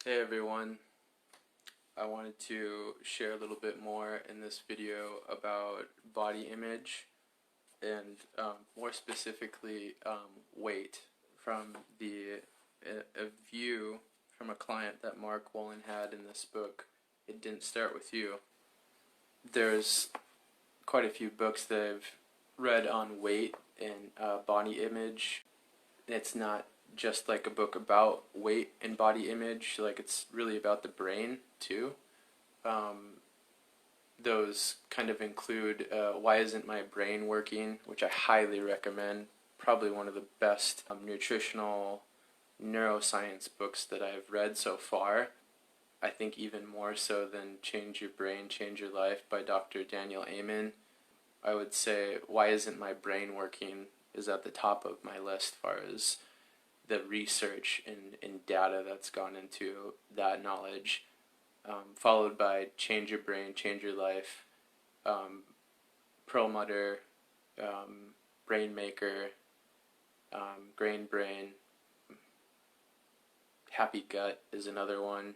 Hey everyone, I wanted to share a little bit more in this video about body image and more specifically weight from a view from a client that Mark Wolin had in this book, It Didn't Start With You. There's quite a few books that I've read on weight and body image. It's not just like a book about weight and body image, like it's really about the brain too. Those kind of include Why Isn't My Brain Working, which I highly recommend. Probably one of the best nutritional neuroscience books that I've read so far. I think even more so than Change Your Brain, Change Your Life by Dr. Daniel Amen. I would say Why Isn't My Brain Working is at the top of my list as far as the research and data that's gone into that knowledge, followed by Change Your Brain, Change Your Life, Perlmutter, Brain Maker, Grain Brain, Happy Gut is another one.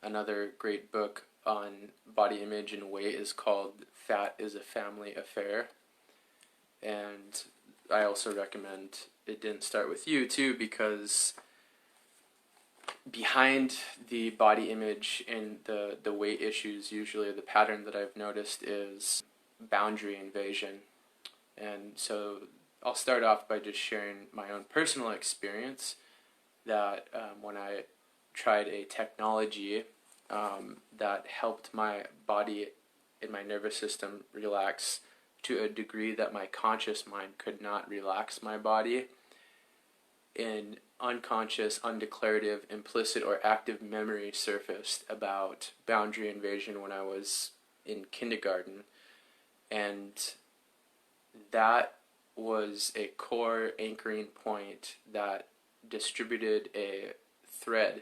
Another great book on body image and weight is called Fat is a Family Affair, and I also recommend It Didn't Start With You too, because behind the body image and the weight issues, usually the pattern that I've noticed is boundary invasion. And so I'll start off by just sharing my own personal experience that when I tried a technology that helped my body and my nervous system relax to a degree that my conscious mind could not relax my body, an unconscious, undeclarative, implicit, or active memory surfaced about boundary invasion when I was in kindergarten. And that was a core anchoring point that distributed a thread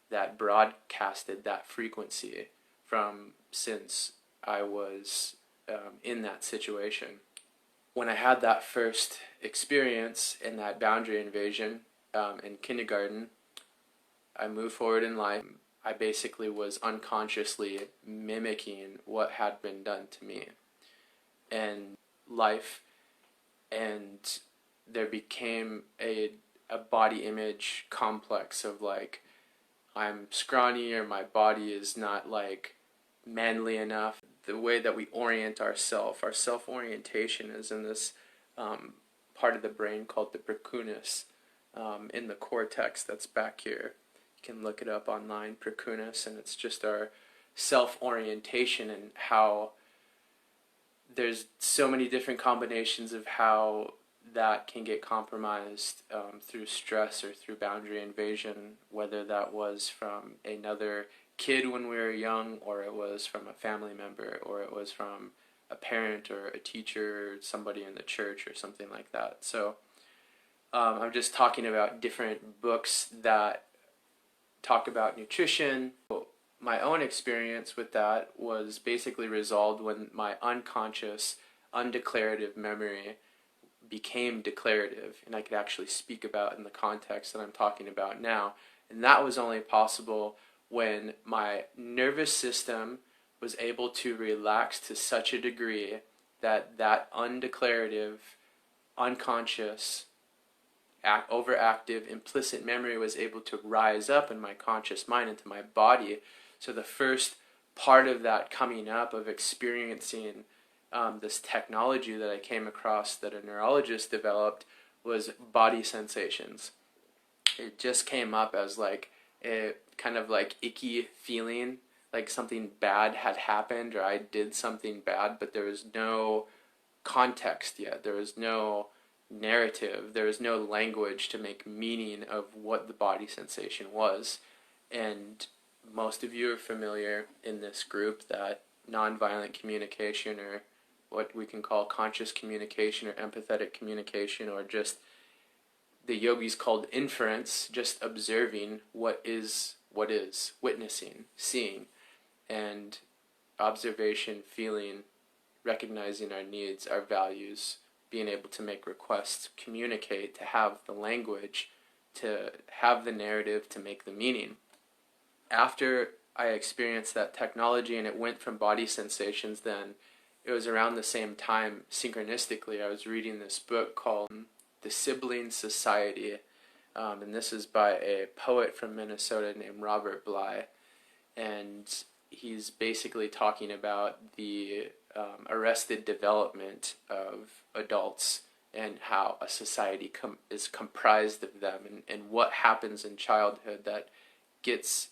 that broadcasted that frequency from since I was in that situation. When I had that first experience in that boundary invasion in kindergarten, I moved forward in life. I basically was unconsciously mimicking what had been done to me in life, and there became a body image complex of like, I'm scrawny or my body is not like manly enough. The way that we orient ourselves, our self-orientation is in this part of the brain called the precuneus, in the cortex that's back here. You can look it up online, precuneus, and it's just our self-orientation and how there's so many different combinations of how that can get compromised through stress or through boundary invasion, whether that was from another kid when we were young, or it was from a family member, or it was from a parent or a teacher or somebody in the church or something like that. So I'm just talking about different books that talk about nutrition. My own experience with that was basically resolved when my unconscious, undeclarative memory became declarative, and I could actually speak about in the context that I'm talking about now. And that was only possible when my nervous system was able to relax to such a degree that that undeclarative, unconscious, overactive, implicit memory was able to rise up in my conscious mind into my body. So the first part of that coming up, of experiencing this technology that I came across that a neurologist developed, was body sensations. It just came up as like a kind of like icky feeling, like something bad had happened or I did something bad, but there was no context yet. There was no narrative. There was no language to make meaning of what the body sensation was. And most of you are familiar in this group that nonviolent communication, or what we can call conscious communication or empathetic communication, or just the yogis called inference, just observing what is, witnessing, seeing, and observation, feeling, recognizing our needs, our values, being able to make requests, communicate, to have the language, to have the narrative, to make the meaning. after I experienced that technology and it went from body sensations, then it was around the same time, synchronistically, I was reading this book called The Sibling Society. And this is by a poet from Minnesota named Robert Bly. And he's basically talking about the arrested development of adults and how a society is comprised of them, and what happens in childhood that gets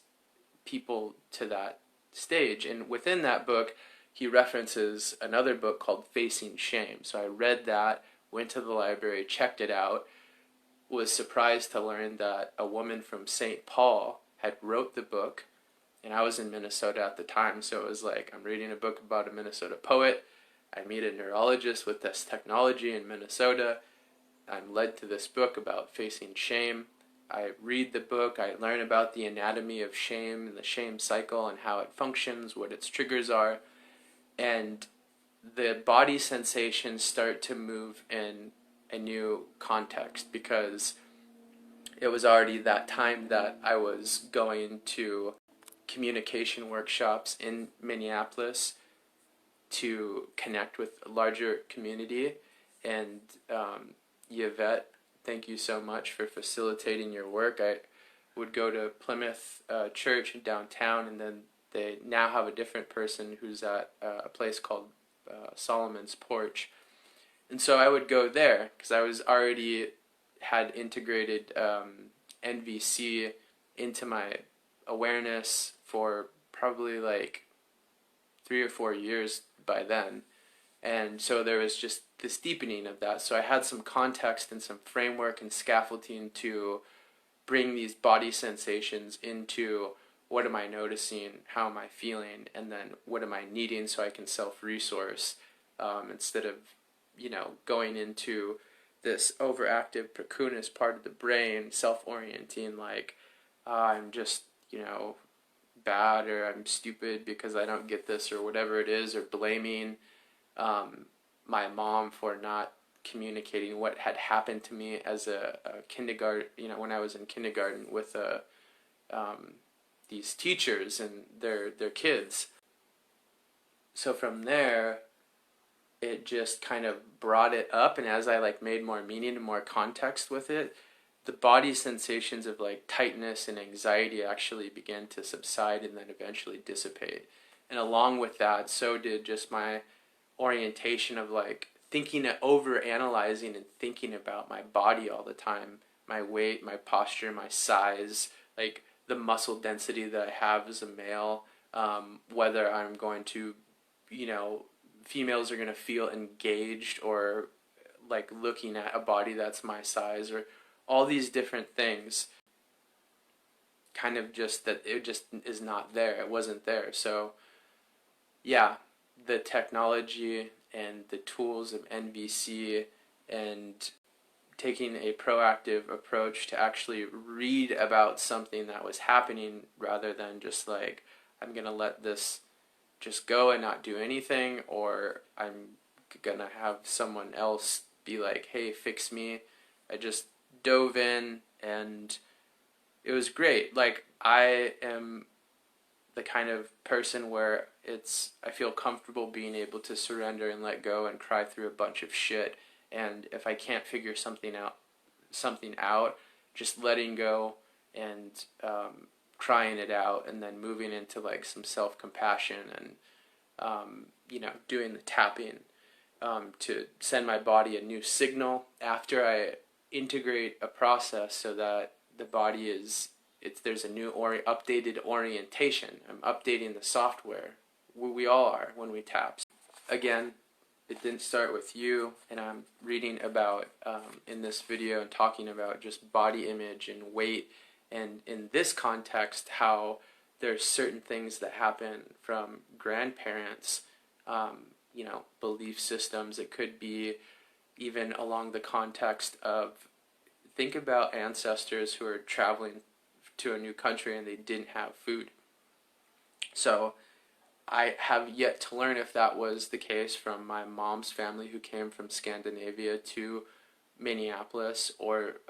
people to that stage. And within that book, he references another book called Facing Shame. So I read that, went to the library, checked it out, was surprised to learn that a woman from St. Paul had wrote the book, and I was in Minnesota at the time, so it was like I'm reading a book about a Minnesota poet. I meet a neurologist with this technology in Minnesota. I'm led to this book about facing shame. I read the book, I learn about the anatomy of shame and the shame cycle and how it functions, what its triggers are, and the body sensations start to move in a new context, because it was already that time that I was going to communication workshops in Minneapolis to connect with a larger community. And Yvette, thank you so much for facilitating your work. I would go to Plymouth Church downtown, and then they now have a different person who's at a place called Solomon's Porch. And so I would go there because I was already had integrated NVC into my awareness for probably like 3 or 4 years by then. And so there was just this deepening of that. So I had some context and some framework and scaffolding to bring these body sensations into what am I noticing, how am I feeling, and then what am I needing so I can self-resource, instead of, going into this overactive precuneus part of the brain, self-orienting like, I'm just, bad, or I'm stupid because I don't get this, or whatever it is, or blaming my mom for not communicating what had happened to me as a kindergarten, when I was in kindergarten with these teachers and their kids. So from there, it just kind of brought it up, and as I made more meaning and more context with it, the body sensations of tightness and anxiety actually began to subside and then eventually dissipate. And along with that, so did just my orientation of thinking, over analyzing and thinking about my body all the time, my weight, my posture, my size, the muscle density that I have as a male, whether I'm going to, females are going to feel engaged or looking at a body that's my size, or all these different things, kind of just that it just is not there. It wasn't there. So yeah, the technology and the tools of NVC and taking a proactive approach to actually read about something that was happening, rather than just I'm going to let this just go and not do anything, or I'm going to have someone else be like, hey, fix me. I just dove in, and it was great. I am the kind of person where I feel comfortable being able to surrender and let go and cry through a bunch of shit. And if I can't figure something out, just letting go and crying it out, and then moving into some self-compassion and doing the tapping to send my body a new signal after I integrate a process, so that the body there's a new updated orientation. I'm updating the software. We all are when we tap. Again, it didn't start with you, and I'm reading about in this video and talking about just body image and weight, and in this context how there's certain things that happen from grandparents, belief systems. It could be even along the context of, think about ancestors who are traveling to a new country and they didn't have food. So I have yet to learn if that was the case from my mom's family who came from Scandinavia to Minneapolis, or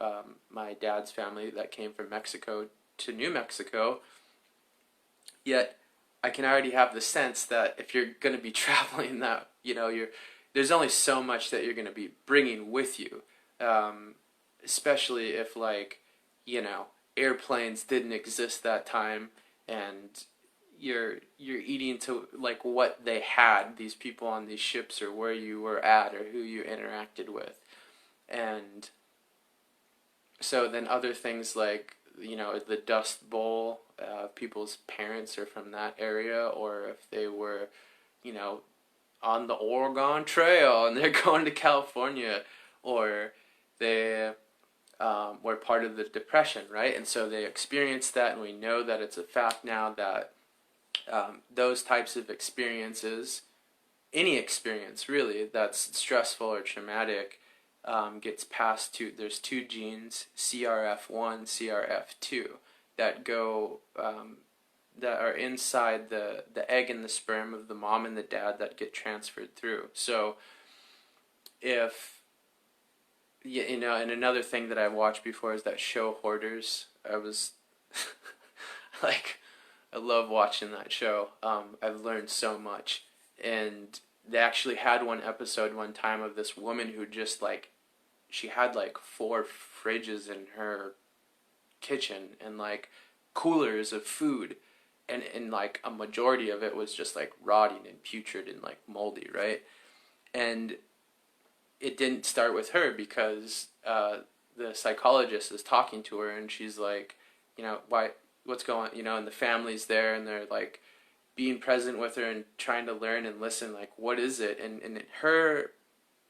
my dad's family that came from Mexico to New Mexico. Yet I can already have the sense that if you're going to be traveling that, there's only so much that you're going to be bringing with you. Especially if, like, airplanes didn't exist that time, and you're eating to like what they had, these people on these ships, or where you were at, or who you interacted with. And so then other things like, the Dust Bowl, people's parents are from that area, or if they were, you know, on the Oregon Trail and they're going to California, or they were part of the Depression, right? And so they experienced that, and we know that it's a fact now that those types of experiences, any experience really that's stressful or traumatic, gets passed to, there's two genes, CRF1, CRF2, that go, that are inside the egg and the sperm of the mom and the dad that get transferred through. So if, and another thing that I've watched before is that show Hoarders. I was, like, I love watching that show. I've learned so much. And they actually had one episode one time of this woman who just, like, she had like 4 fridges in her kitchen, and like coolers of food, and like a majority of it was just like rotting and putrid and like moldy, right? And it didn't start with her, because the psychologist is talking to her, and she's like, what's going on, and the family's there, and they're like being present with her and trying to learn and listen, like, what is it? And in her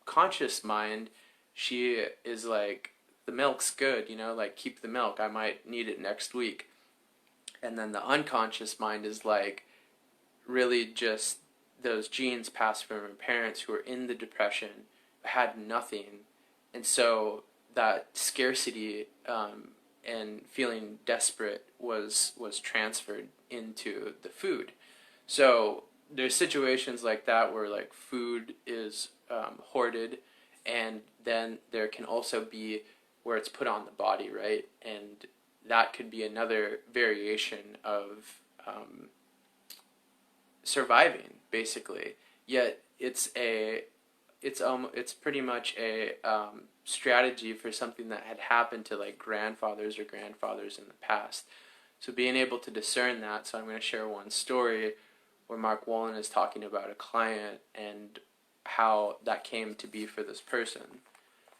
conscious mind, she is like, the milk's good, like, keep the milk, I might need it next week. And then the unconscious mind is like, really just those genes passed from her parents who were in the Depression, had nothing. And so that scarcity and feeling desperate was transferred into the food. So there's situations like that where, like, food is hoarded, and then there can also be where it's put on the body, right? And that could be another variation of surviving, basically. Yet it's pretty much a strategy for something that had happened to, like, grandfathers in the past. So being able to discern that, so I'm going to share one story where Mark Wolin is talking about a client and how that came to be for this person.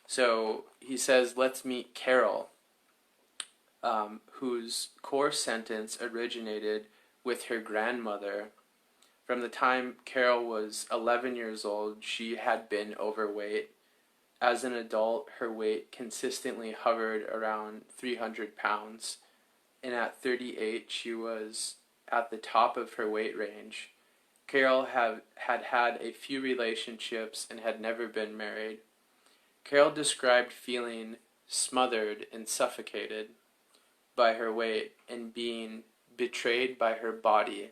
So he says, let's meet Carol, whose core sentence originated with her grandmother. From the time Carol was 11 years old, she had been overweight. As an adult, her weight consistently hovered around 300 pounds, and at 38, she was at the top of her weight range. Carol had a few relationships and had never been married. Carol described feeling smothered and suffocated by her weight and being betrayed by her body.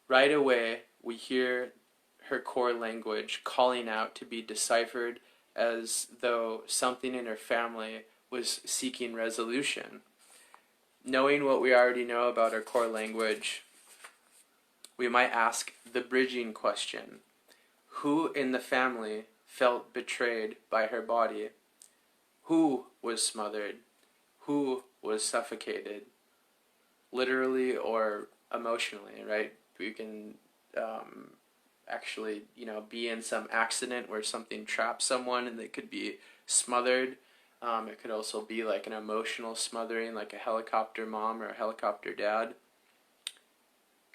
Right away, we hear her core language calling out to be deciphered, as though something in her family was seeking resolution. Knowing what we already know about our core language, we might ask the bridging question: who in the family felt betrayed by her body? Who was smothered? Who was suffocated? Literally or emotionally, right? We can actually, be in some accident where something traps someone and they could be smothered. It could also be like an emotional smothering, like a helicopter mom or a helicopter dad.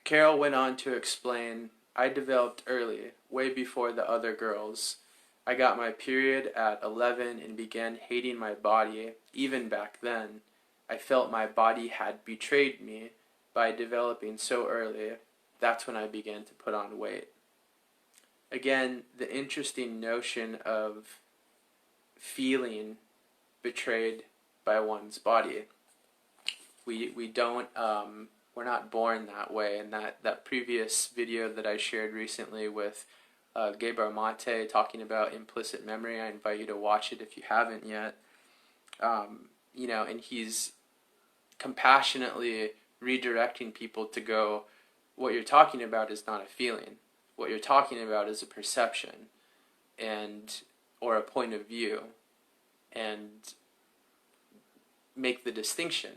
Carol went on to explain, I developed early, way before the other girls. I got my period at 11 and began hating my body. Even back then, I felt my body had betrayed me by developing so early. That's when I began to put on weight. Again, the interesting notion of feeling betrayed by one's body. We don't, we're not born that way. And that previous video that I shared recently with Gabriel Mate talking about implicit memory, I invite you to watch it if you haven't yet. And he's compassionately redirecting people to go, what you're talking about is not a feeling. What you're talking about is a perception and or a point of view, and make the distinction.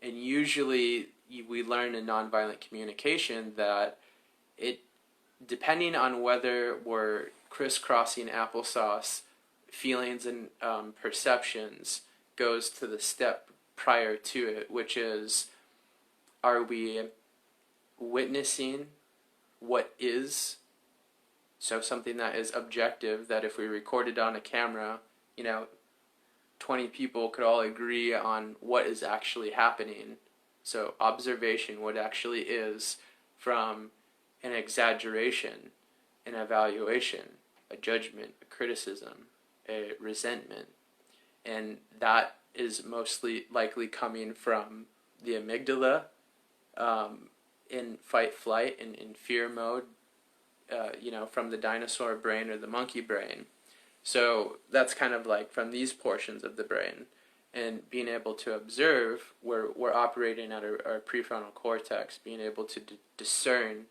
And usually we learn in nonviolent communication that it, depending on whether we're crisscrossing applesauce, feelings and perceptions goes to the step prior to it, which is, are we witnessing what is, so something that is objective, that if we recorded on a camera, 20 people could all agree on what is actually happening. So observation, what actually is, from an exaggeration, an evaluation, a judgment, a criticism, a resentment. And that is mostly likely coming from the amygdala, in fight, flight, and in fear mode, from the dinosaur brain or the monkey brain. So that's kind of like from these portions of the brain. And being able to observe, we're operating at our prefrontal cortex, being able to discern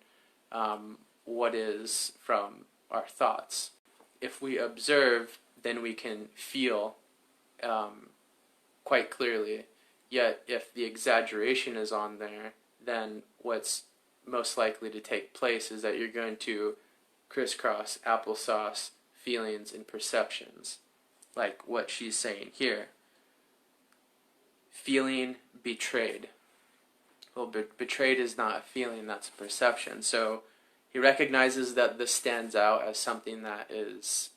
what is from our thoughts. If we observe, then we can feel quite clearly. Yet if the exaggeration is on there, then what's most likely to take place is that you're going to crisscross applesauce feelings and perceptions, like what she's saying here. Feeling betrayed. Well, betrayed is not a feeling, that's a perception. So he recognizes that this stands out as something that is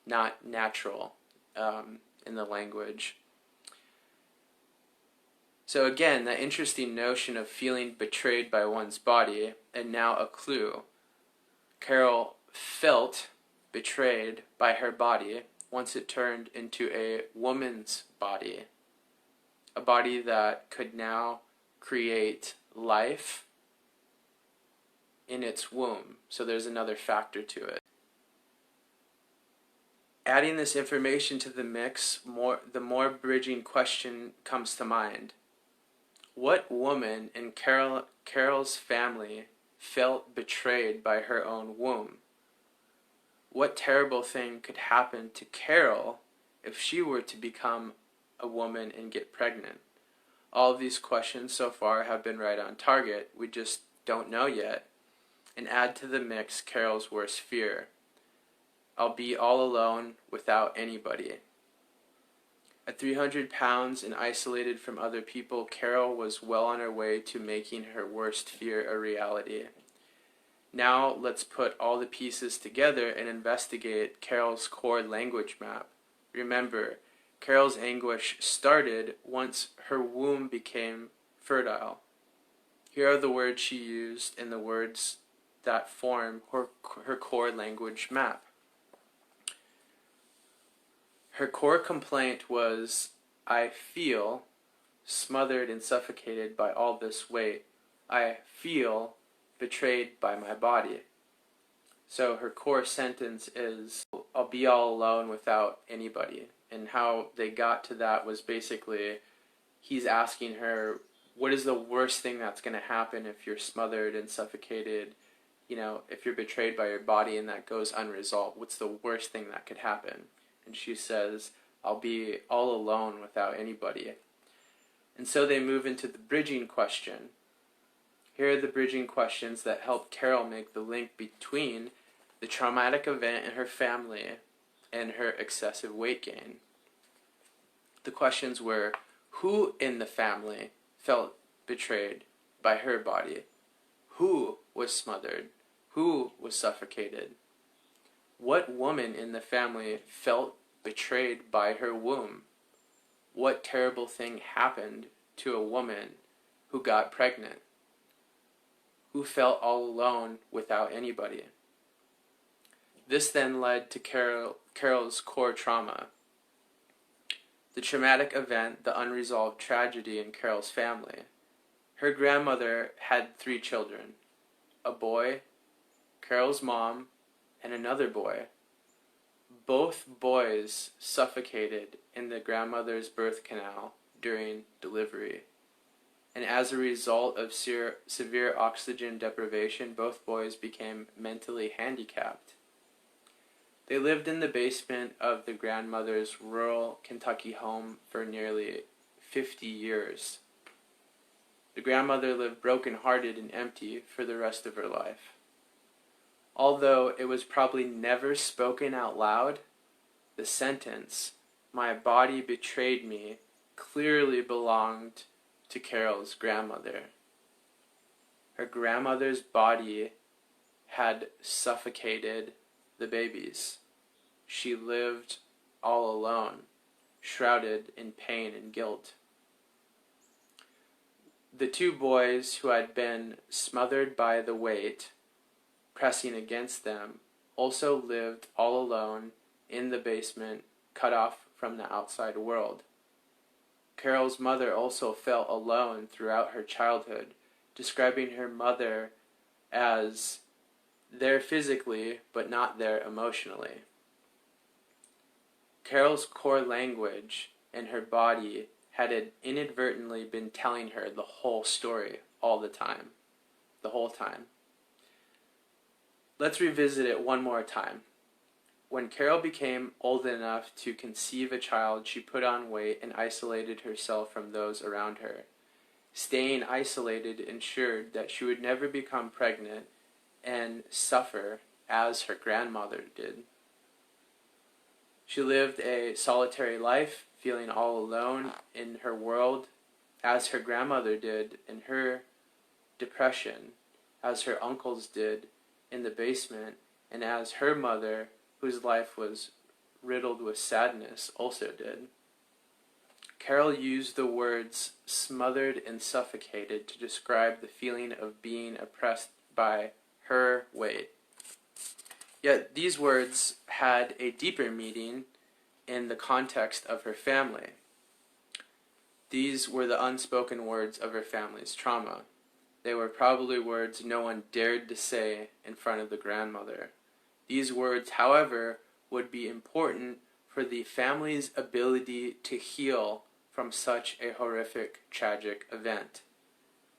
not natural in the language. So again, that interesting notion of feeling betrayed by one's body, and now a clue. Carol felt betrayed by her body once it turned into a woman's body. A body that could now create life in its womb. So there's another factor to it. Adding this information to the mix, the more bridging question comes to mind. What woman in Carol's family felt betrayed by her own womb? What terrible thing could happen to Carol if she were to become a woman and get pregnant? All of these questions so far have been right on target. We just don't know yet. And add to the mix Carol's worst fear. I'll be all alone without anybody. At 300 pounds and isolated from other people, Carol was well on her way to making her worst fear a reality. Now let's put all the pieces together and investigate Carol's core language map. Remember, Carol's anguish started once her womb became fertile. Here are the words she used and the words that form her core language map. Her core complaint was, I feel smothered and suffocated by all this weight. I feel betrayed by my body. So her core sentence is, I'll be all alone without anybody. And how they got to that was basically, he's asking her, what is the worst thing that's going to happen if you're smothered and suffocated? If you're betrayed by your body and that goes unresolved, what's the worst thing that could happen? And she says, I'll be all alone without anybody. And so they move into the bridging question. Here are the bridging questions that help Carol make the link between the traumatic event in her family and her excessive weight gain. The questions were, who in the family felt betrayed by her body? Who was smothered? Who was suffocated? What woman in the family felt betrayed by her womb? What terrible thing happened to a woman who got pregnant? Who felt all alone without anybody? This then led to Carol's core trauma. The traumatic event, the unresolved tragedy in Carol's family. Her grandmother had 3 children, a boy, Carol's mom, and another boy. Both boys suffocated in the grandmother's birth canal during delivery. and as a result of severe oxygen deprivation, both boys became mentally handicapped. They lived in the basement of the grandmother's rural Kentucky home for nearly 50 years. The grandmother lived broken-hearted and empty for the rest of her life. Although it was probably never spoken out loud, the sentence, "My body betrayed me," clearly belonged to Carol's grandmother. Her grandmother's body had suffocated the babies. She lived all alone, shrouded in pain and guilt. The two boys who had been smothered by the weight pressing against them also lived all alone in the basement, cut off from the outside world. Carol's mother also felt alone throughout her childhood, describing her mother as there physically, but not there emotionally. Carol's core language and her body had inadvertently been telling her the whole story all the time, the whole time. Let's revisit it one more time. When Carol became old enough to conceive a child, she put on weight and isolated herself from those around her. Staying isolated ensured that she would never become pregnant and suffer as her grandmother did. She lived a solitary life, feeling all alone in her world, as her grandmother did in her depression, as her uncles did in the basement, and as her mother, whose life was riddled with sadness, also did. Carol used the words smothered and suffocated to describe the feeling of being oppressed by her weight. Yet these words had a deeper meaning in the context of her family. These were the unspoken words of her family's trauma. They were probably words no one dared to say in front of the grandmother. These words, however, would be important for the family's ability to heal from such a horrific, tragic event.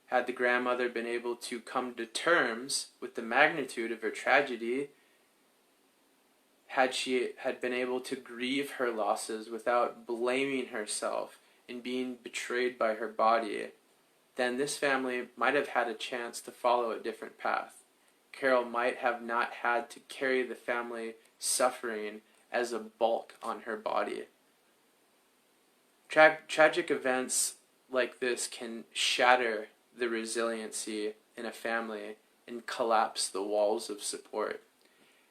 Had the grandmother been able to come to terms with the magnitude of her tragedy, had she been able to grieve her losses without blaming herself and being betrayed by her body, then this family might have had a chance to follow a different path. Carol might have not had to carry the family suffering as a bulk on her body. Tragic events like this can shatter the resiliency in a family and collapse the walls of support.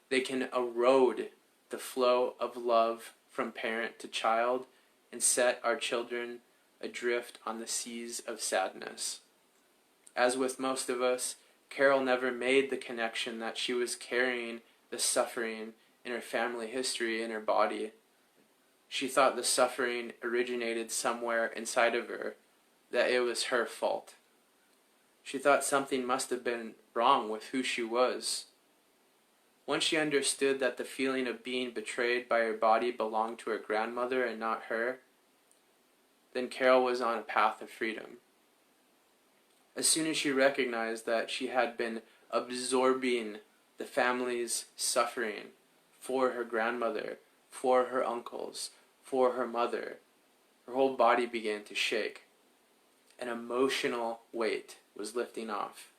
They can erode the flow of love from parent to child and set our children adrift on the seas of sadness. As with most of us, Carol never made the connection that she was carrying the suffering in her family history in her body. She thought the suffering originated somewhere inside of her, that it was her fault. She thought something must have been wrong with who she was. Once she understood that the feeling of being betrayed by her body belonged to her grandmother and not her, then Carol was on a path of freedom. As soon as she recognized that she had been absorbing the family's suffering for her grandmother, for her uncles, for her mother, her whole body began to shake. An emotional weight was lifting off,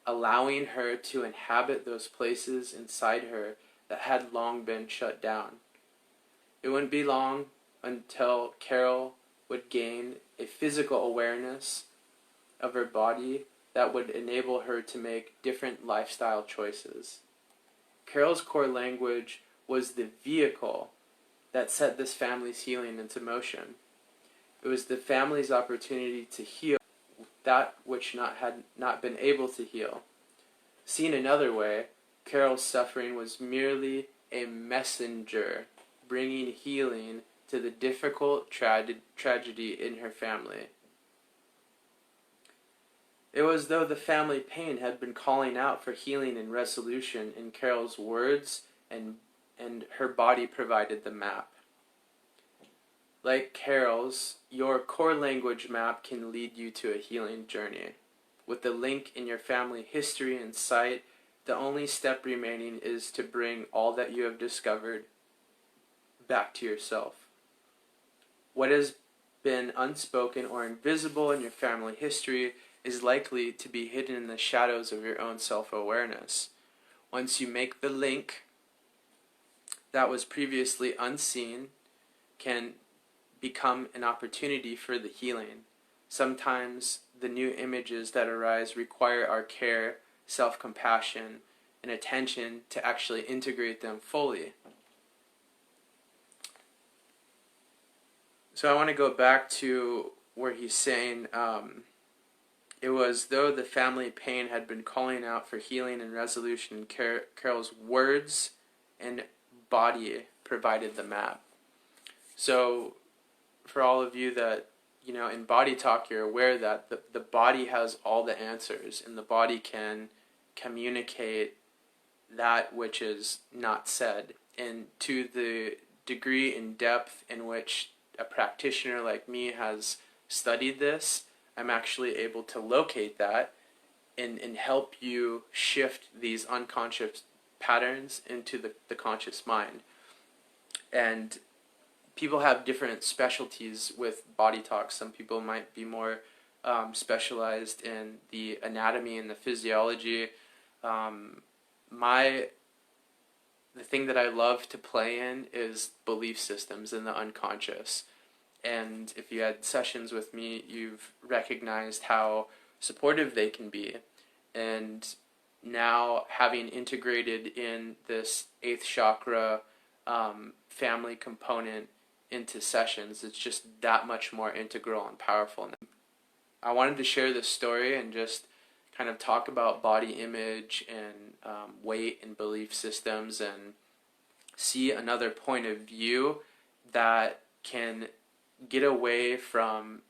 allowing her to inhabit those places inside her that had long been shut down. It wouldn't be long until Carol would gain a physical awareness of her body that would enable her to make different lifestyle choices. Carol's core language was the vehicle that set this family's healing into motion. It was the family's opportunity to heal that which had not been able to heal. Seen another way, Carol's suffering was merely a messenger bringing healing to the difficult tragedy in her family. It was as though the family pain had been calling out for healing and resolution in Carol's words, and her body provided the map. Like Carol's, your core language map can lead you to a healing journey. With the link in your family history in sight, the only step remaining is to bring all that you have discovered back to yourself. What has been unspoken or invisible in your family history is likely to be hidden in the shadows of your own self-awareness. Once you make the link, that was previously unseen can become an opportunity for the healing. Sometimes the new images that arise require our care, self-compassion, and attention to actually integrate them fully. So I want to go back to where he's saying it was though the family pain had been calling out for healing and resolution, Carol's words and body provided the map. So for all of you that, in body talk, you're aware that the body has all the answers, and the body can communicate that which is not said. And to the degree and depth in which a practitioner like me has studied this, I'm actually able to locate that and help you shift these unconscious patterns into the conscious mind. And people have different specialties with body talk. Some people might be more specialized in the anatomy and the physiology. The thing that I love to play in is belief systems and the unconscious. And if you had sessions with me, you've recognized how supportive they can be. And now, having integrated in this 8th chakra family component into sessions, it's just that much more integral and powerful. I wanted to share this story and just kind of talk about body image and weight and belief systems, and see another point of view that can get away from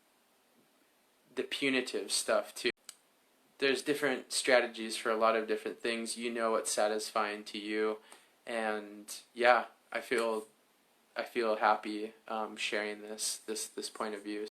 the punitive stuff too. There's different strategies for a lot of different things. You know what's satisfying to you, and yeah, I feel happy sharing this point of view.